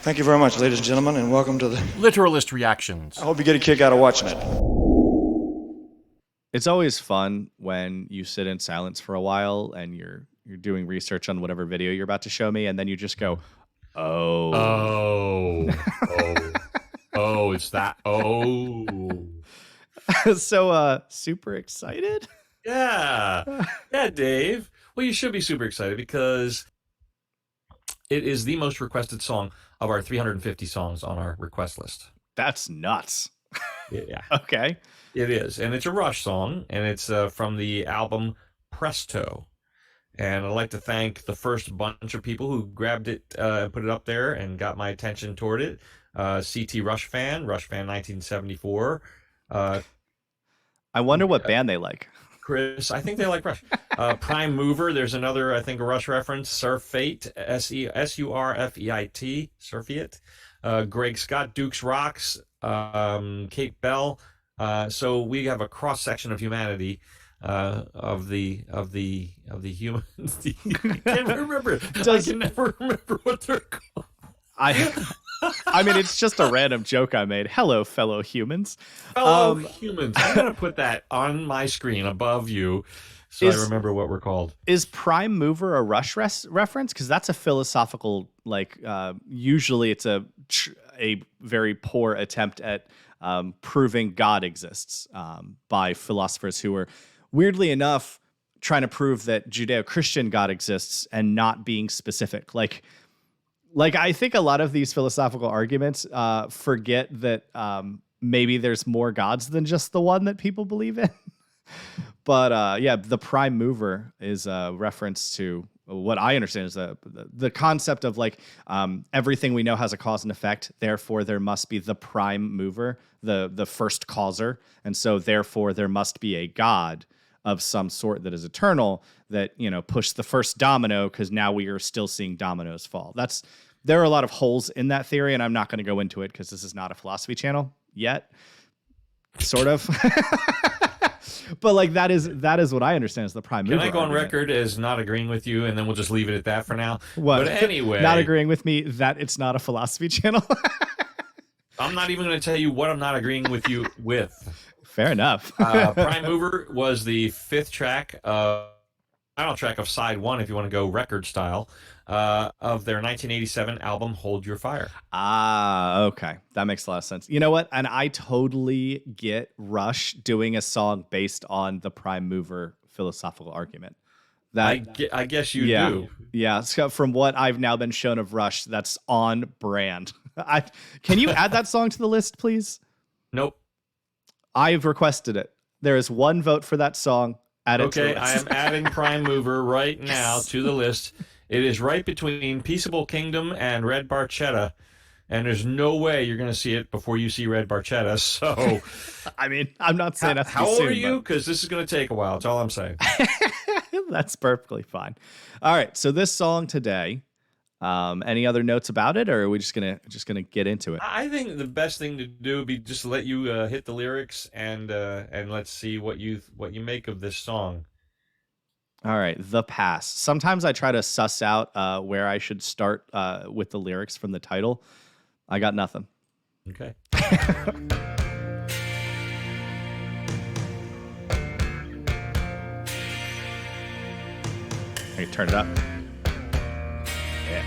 Thank you very much, ladies and gentlemen, and welcome to the Literalist reactions. I hope you get a kick out of watching it. It's always fun when you sit in silence for a while and you're doing research on whatever video you're about to show me, and then you just go, Oh, it's that. Oh, so super excited. yeah, Dave. Well, you should be super excited because it is the most requested song of our 350 songs on our request list. That's nuts. Yeah, Okay. it is, and it's a Rush song, and it's from the album Presto. And I'd like to thank the first bunch of people who grabbed it and put it up there and got my attention toward it. CT Rush Fan 1974. I wonder what band they like. Chris, I think they like Rush. Prime Mover, there's another, I think, a Rush reference. Surfeit, Surfeit, Surfeit. Greg Scott, Duke's Rocks, Kate Bell. So we have a cross section of humanity, of the humans. I can't remember. I can never remember what they're called. I mean, it's just a random joke I made. Hello, fellow humans. Fellow humans. I'm going to put that on my screen above you so I remember what we're called. Is Prime Mover a Rush reference? Because that's a philosophical, usually it's a very poor attempt at proving God exists by philosophers who are, weirdly enough, trying to prove that Judeo-Christian God exists and not being specific. Like I think a lot of these philosophical arguments forget that maybe there's more gods than just the one that people believe in. But the prime mover is a reference to what I understand is the concept of everything we know has a cause and effect. Therefore, there must be the prime mover, the first causer. And so therefore, there must be a God of some sort that is eternal that, pushed the first domino, because now we are still seeing dominoes fall. There are a lot of holes in that theory, and I'm not going to go into it because this is not a philosophy channel yet. Sort of. But that is what I understand as the prime mover. Can I go on argument. record as not agreeing with you, and then we'll just leave it at that for now? What? But anyway, not agreeing with me that it's not a philosophy channel. I'm not even going to tell you what I'm not agreeing with you with. Fair enough. Prime Mover was the fifth track, final track of side one, if you want to go record style, of their 1987 album Hold Your Fire. Okay. That makes a lot of sense. You know what? And I totally get Rush doing a song based on the prime mover philosophical argument. I guess you do. Yeah. So from what I've now been shown of Rush, that's on brand. Can you add that song to the list, please? Nope. I've requested it. There is one vote for that song. Add it to the list. I am adding Prime Mover right now to the list. It is right between Peaceable Kingdom and Red Barchetta, and there's no way you're going to see it before you see Red Barchetta. So, I mean, I'm not saying that's how old are you? Because this is going to take a while. That's all I'm saying. That's perfectly fine. All right, so this song today. Any other notes about it, or are we just gonna get into it? I think the best thing to do would be just let you hit the lyrics and let's see what you make of this song. All right, The Past. Sometimes I try to suss out where I should start with the lyrics from the title. I got nothing. Okay. Hey, turn it up. Yeah.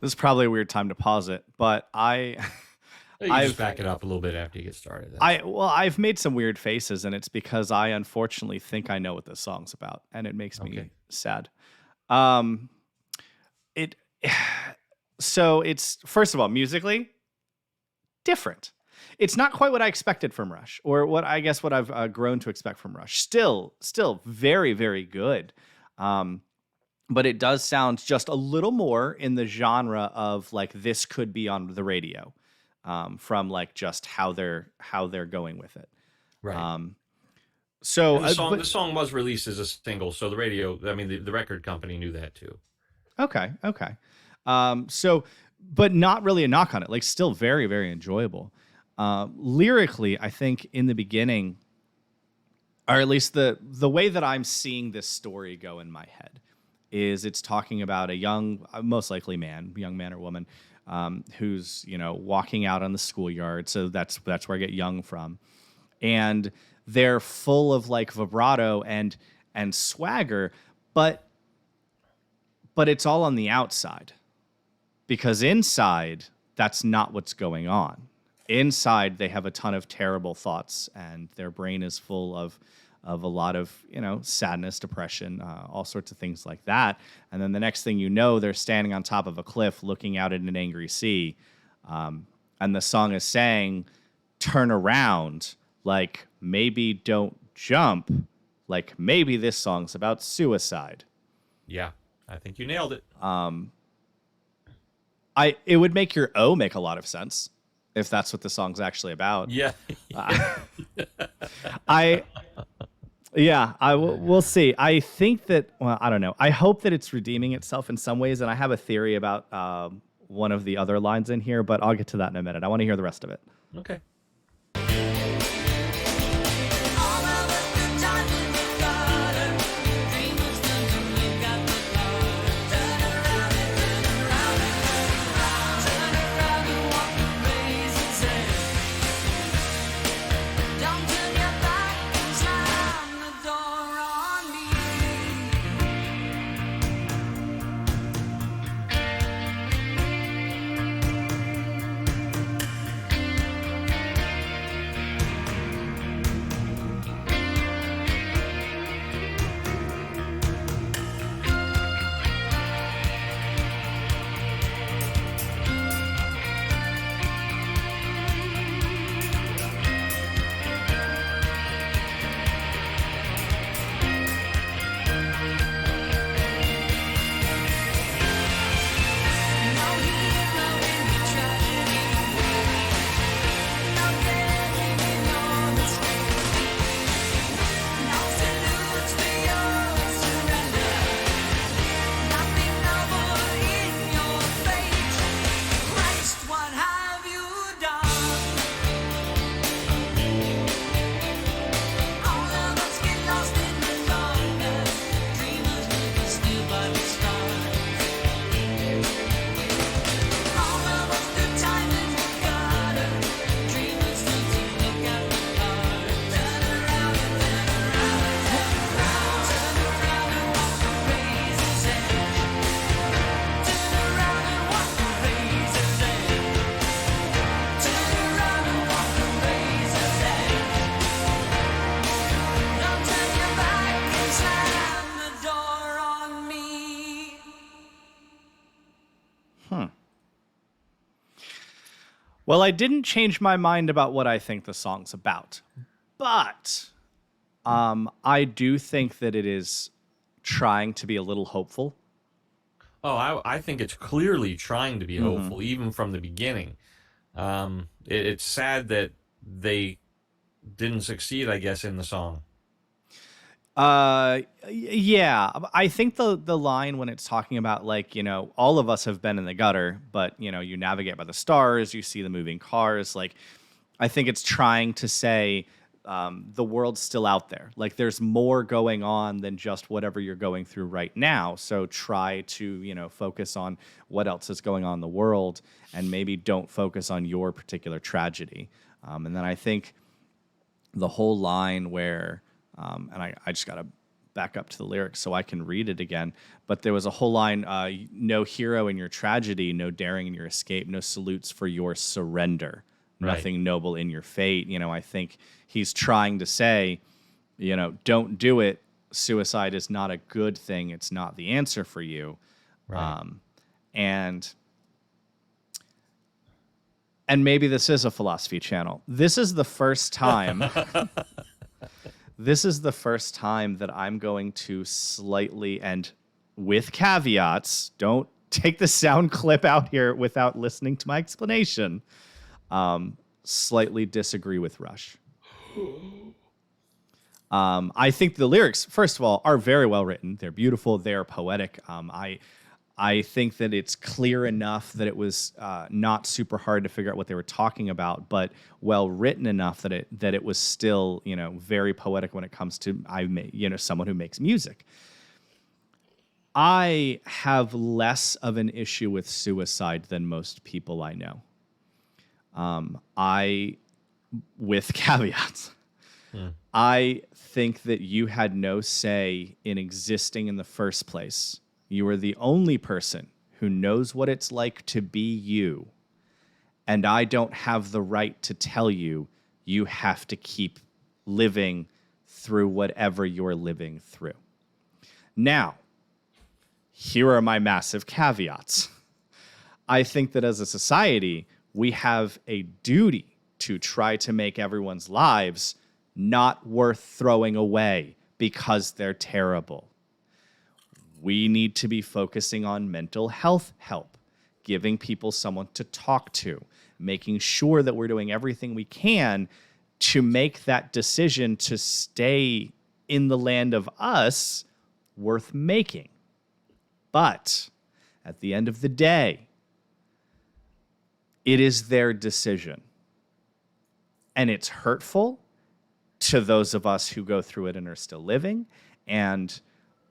This is probably a weird time to pause it, but You I've just back it up a little bit after you get started. I've made some weird faces, and it's because I unfortunately think I know what this song's about, and it makes me Okay. sad. Um, it so it's, first of all, musically different. It's not quite what I expected from Rush, or what I guess what I've grown to expect from Rush. Still very, very good. Um, but it does sound just a little more in the genre of like this could be on the radio, from like just how they're going with it. Right. Um, so, And the but song was released as a single, so the radio, I mean, the record company knew that too. okay. So, but not really a knock on it. Like, still very, very enjoyable. Lyrically, I think in the beginning, or at least the way that I'm seeing this story go in my head, is it's talking about a young, most likely young man or woman, who's walking out on the schoolyard. So that's where I get young from, and they're full of like vibrato and swagger, but it's all on the outside, because inside that's not what's going on. Inside they have a ton of terrible thoughts, and their brain is full of a lot of sadness, depression, all sorts of things like that. And then the next thing you know, they're standing on top of a cliff looking out at an angry sea, and the song is saying, turn around, like maybe don't jump, like maybe this song's about suicide. Yeah, I think you nailed it. It would make your O make a lot of sense if that's what the song's actually about. Yeah. We'll see. I think that, well, I don't know. I hope that it's redeeming itself in some ways, and I have a theory about one of the other lines in here, but I'll get to that in a minute. I want to hear the rest of it. Okay. Well, I didn't change my mind about what I think the song's about, but I do think that it is trying to be a little hopeful. Oh, I think it's clearly trying to be hopeful, even from the beginning. It's sad that they didn't succeed, I guess, in the song. Yeah, I think the line when it's talking about like, all of us have been in the gutter, but you navigate by the stars, you see the moving cars. Like, I think it's trying to say, the world's still out there. Like, there's more going on than just whatever you're going through right now. So try to, focus on what else is going on in the world, and maybe don't focus on your particular tragedy. And then I think the whole line where, and I just got to back up to the lyrics so I can read it again. But there was a whole line, no hero in your tragedy, no daring in your escape, no salutes for your surrender, Right. nothing noble in your fate. You know, I think he's trying to say, you know, don't do it. Suicide is not a good thing. It's not the answer for you. Right. And maybe this is a philosophy channel. This is the first time. This is the first time that I'm going to slightly, and with caveats, don't take the sound clip out here without listening to my explanation, slightly disagree with Rush. I think the lyrics, first of all, are very well written. They're beautiful. They're poetic. I think that it's clear enough that it was not super hard to figure out what they were talking about, but well written enough that it was still, you know, very poetic when it comes to someone who makes music. I have less of an issue with suicide than most people I know. With caveats. I think that you had no say in existing in the first place. You are the only person who knows what it's like to be you. And I don't have the right to tell you you have to keep living through whatever you're living through. Now, here are my massive caveats. I think that as a society, we have a duty to try to make everyone's lives not worth throwing away because they're terrible. We need to be focusing on mental health help, giving people someone to talk to, making sure that we're doing everything we can to make that decision to stay in the land of us worth making. But at the end of the day, it is their decision. And it's hurtful to those of us who go through it and are still living. And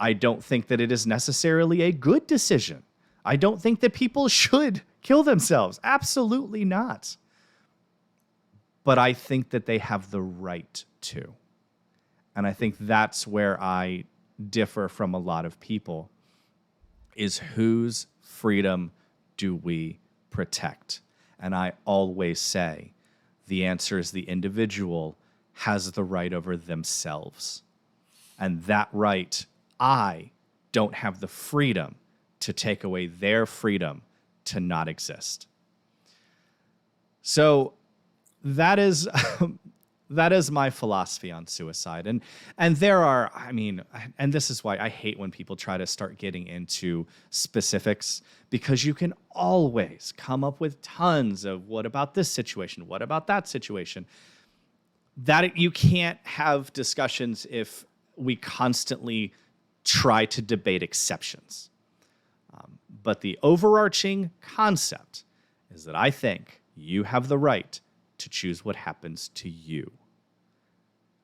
I don't think that it is necessarily a good decision. I don't think that people should kill themselves. Absolutely not. But I think that they have the right to. And I think that's where I differ from a lot of people, is whose freedom do we protect? And I always say the answer is the individual has the right over themselves. And that right, I don't have the freedom to take away their freedom to not exist. So that is that is my philosophy on suicide. And there are, I mean, and this is why I hate when people try to start getting into specifics, because you can always come up with tons of what about this situation? What about that situation? That you can't have discussions if we constantly try to debate exceptions. But the overarching concept is that I think you have the right to choose what happens to you.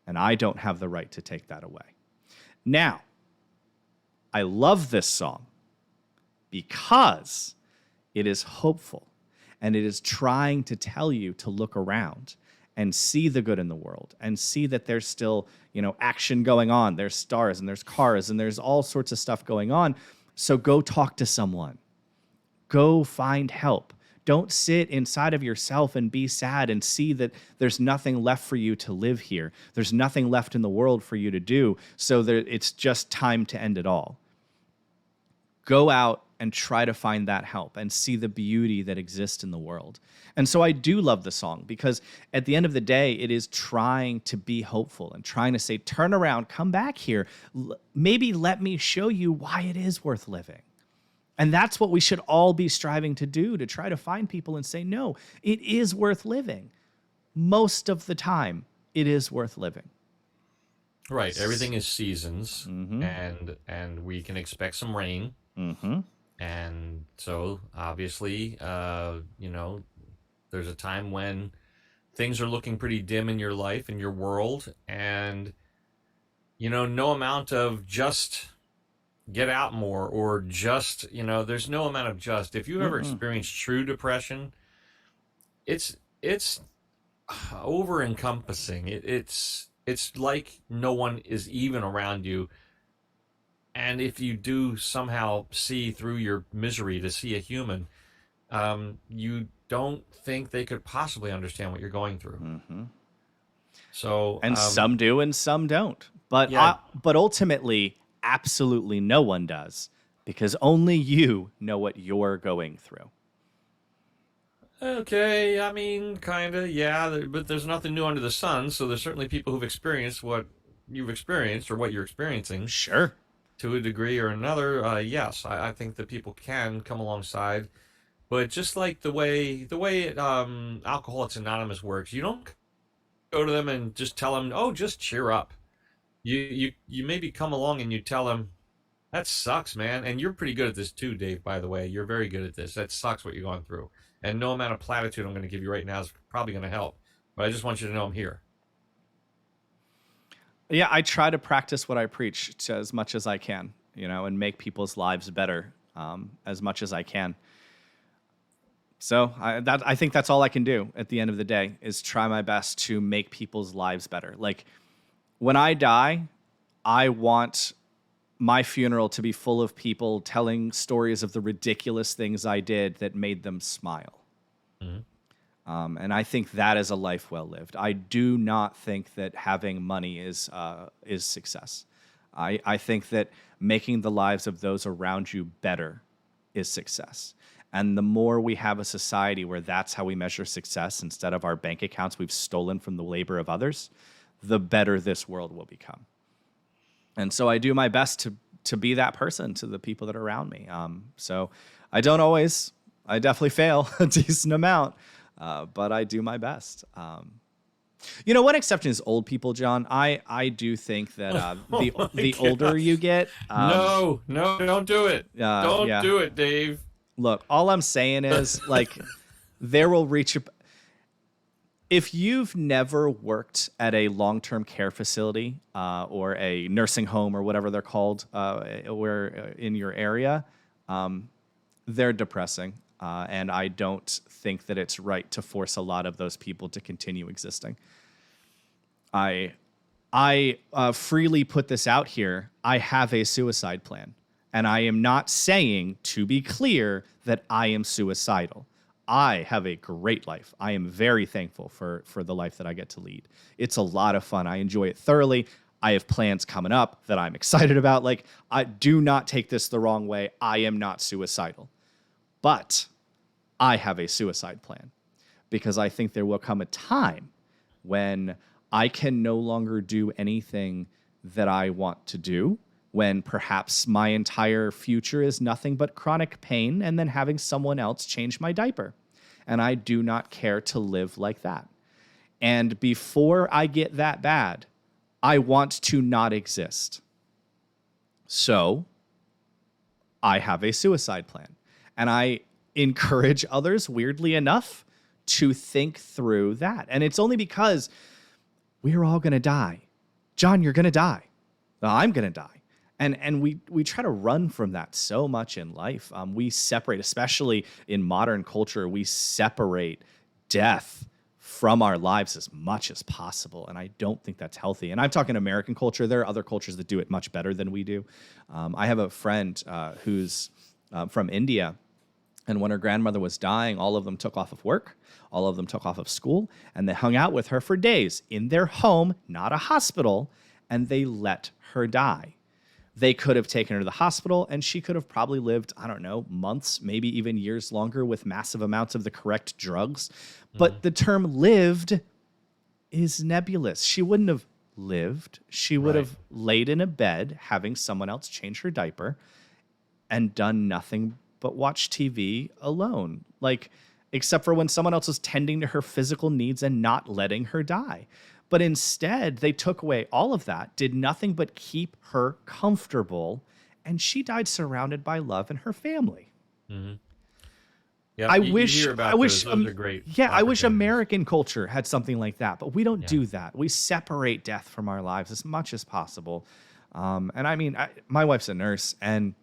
And I don't have the right to take that away. Now, I love this song because it is hopeful and it is trying to tell you to look around and see the good in the world and see that there's still, action going on. There's stars and there's cars and there's all sorts of stuff going on. So go talk to someone. Go find help. Don't sit inside of yourself and be sad and see that there's nothing left for you to live here. There's nothing left in the world for you to do. So it's just time to end it all. Go out and try to find that help and see the beauty that exists in the world. And so I do love the song because at the end of the day, it is trying to be hopeful and trying to say, turn around, come back here. Maybe let me show you why it is worth living. And that's what we should all be striving to do, to try to find people and say, no, it is worth living. Most of the time, it is worth living. Right. Everything is seasons, and we can expect some rain. Mm-hmm. And so, obviously, there's a time when things are looking pretty dim in your life, in your world, and, no amount of just get out more or just, there's no amount of just. If you ever experienced true depression, it's over encompassing. It's like no one is even around you And if you do somehow see through your misery to see a human, you don't think they could possibly understand what you're going through. Mm-hmm. So, And some do and some don't. But yeah, but ultimately, absolutely no one does, because only you know what you're going through. okay, I mean, kind of, yeah, but there's nothing new under the sun. So there's certainly people who've experienced what you've experienced or what you're experiencing Sure. to a degree or another. Yes, I think that people can come alongside, but just like the way Alcoholics Anonymous works, you don't go to them and just tell them, "Oh, just cheer up." You maybe come along and you tell them, "That sucks, man." And you're pretty good at this too, Dave, by the way. You're very good at this. That sucks what you're going through. And no amount of platitude I'm going to give you right now is probably going to help. But I just want you to know I'm here. Yeah, I try to practice what I preach to as much as I can, and make people's lives better as much as I can. So I think that's all I can do at the end of the day is try my best to make people's lives better. Like when I die, I want my funeral to be full of people telling stories of the ridiculous things I did that made them smile. Mhm. And I think that is a life well lived. I do not think that having money is success. I think that making the lives of those around you better is success. And the more we have a society where that's how we measure success instead of our bank accounts we've stolen from the labor of others, the better this world will become. And so I do my best to be that person to the people that are around me. So I don't always. I definitely fail a decent amount, but I do my best. One exception is old people, John. I do think that Oh my the older gosh. you get, No, don't do it. Don't yeah. do it, Dave. Look, all I'm saying is like there will reach a. If you've never worked at a long-term care facility or a nursing home or whatever they're called, in your area, they're depressing, and I don't think that it's right to force a lot of those people to continue existing. I freely put this out here. I have a suicide plan, and I am not saying, to be clear, that I am suicidal. I have a great life. I am very thankful for the life that I get to lead. It's a lot of fun. I enjoy it thoroughly. I have plans coming up that I'm excited about. Like, I do not take this the wrong way. I am not suicidal. But I have a suicide plan because I think there will come a time when I can no longer do anything that I want to do, when perhaps my entire future is nothing but chronic pain and then having someone else change my diaper. And I do not care to live like that. And before I get that bad, I want to not exist. So I have a suicide plan. And I encourage others, weirdly enough, to think through that. And it's only because we're all going to die. John, you're going to die. I'm going to die. And we try to run from that so much in life. We separate, especially in modern culture, we separate death from our lives as much as possible. And I don't think that's healthy. And I'm talking American culture. There are other cultures that do it much better than we do. I have a friend who's from India. And when her grandmother was dying, all of them took off of work. All of them took off of school. And they hung out with her for days in their home, not a hospital. And they let her die. They could have taken her to the hospital, and she could have probably lived, I don't know, months, maybe even years longer with massive amounts of the correct drugs. But the term lived is nebulous. She wouldn't have lived. She would have laid in a bed having someone else change her diaper and done nothing but watch TV alone. Like, except for when someone else was tending to her physical needs and not letting her die. But instead, they took away all of that, did nothing but keep her comfortable, and she died surrounded by love and her family. Mm-hmm. Yeah, I you wish, hear about I wish, those are great. yeah, I wish opportunities. American culture had something like that, but we don't do that. We separate death from our lives as much as possible. And I mean, my wife's a nurse, and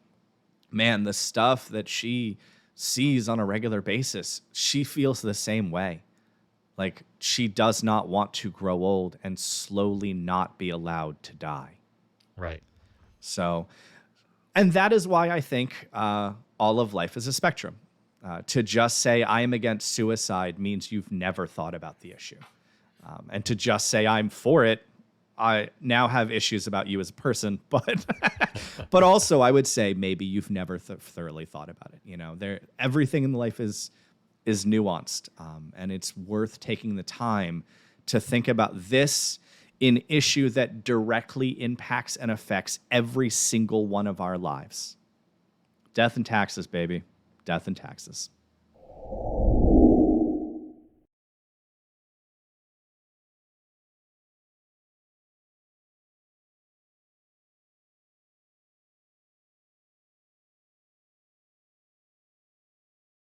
man, the stuff that she sees on a regular basis, she feels the same way. Like, she does not want to grow old and slowly not be allowed to die. Right. So And that is why I think all of life is a spectrum. To just say I am against suicide means you've never thought about the issue. And to just say I'm for it, I now have issues about you as a person, but but also I would say maybe you've never thoroughly thought about it. You know, everything in life is nuanced, and it's worth taking the time to think about this an issue that directly impacts and affects every single one of our lives. Death and taxes, baby. Death and taxes.